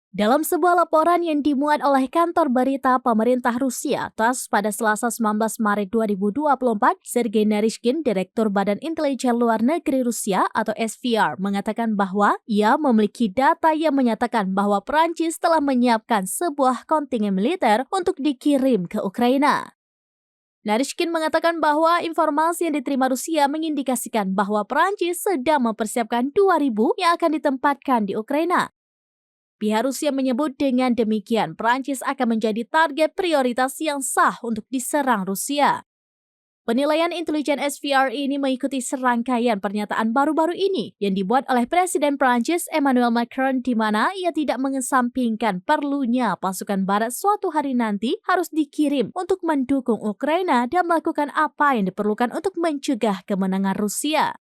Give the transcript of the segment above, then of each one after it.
Dalam sebuah laporan yang dimuat oleh kantor berita pemerintah Rusia, TASS pada Selasa 19 Maret 2024, Sergei Naryshkin, Direktur Badan Intelijen Luar Negeri Rusia atau SVR, mengatakan bahwa ia memiliki data yang menyatakan bahwa Prancis telah menyiapkan sebuah kontingen militer untuk dikirim ke Ukraina. Naryshkin mengatakan bahwa informasi yang diterima Rusia mengindikasikan bahwa Prancis sedang mempersiapkan 2.000 yang akan ditempatkan di Ukraina. Pihak Rusia menyebut dengan demikian Prancis akan menjadi target prioritas yang sah untuk diserang Rusia. Penilaian intelijen SVR ini mengikuti serangkaian pernyataan baru-baru ini yang dibuat oleh Presiden Prancis Emmanuel Macron, di mana ia tidak mengesampingkan perlunya pasukan barat suatu hari nanti harus dikirim untuk mendukung Ukraina dan melakukan apa yang diperlukan untuk mencegah kemenangan Rusia.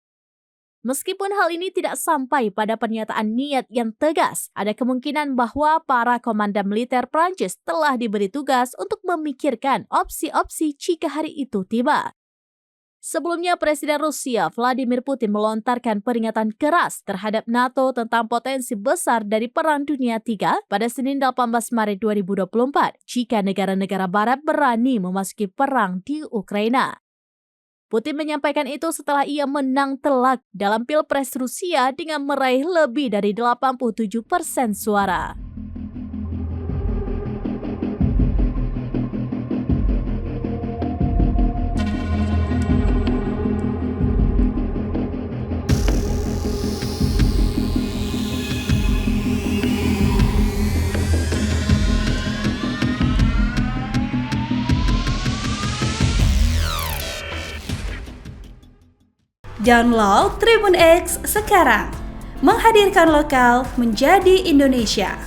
Meskipun hal ini tidak sampai pada pernyataan niat yang tegas, ada kemungkinan bahwa para komandan militer Prancis telah diberi tugas untuk memikirkan opsi-opsi jika hari itu tiba. Sebelumnya, Presiden Rusia Vladimir Putin melontarkan peringatan keras terhadap NATO tentang potensi besar dari Perang Dunia III pada Senin 18 Maret 2024 jika negara-negara Barat berani memasuki perang di Ukraina. Putin menyampaikan itu setelah ia menang telak dalam Pilpres Rusia dengan meraih lebih dari 87% suara. Download Tribun X sekarang, menghadirkan lokal menjadi Indonesia.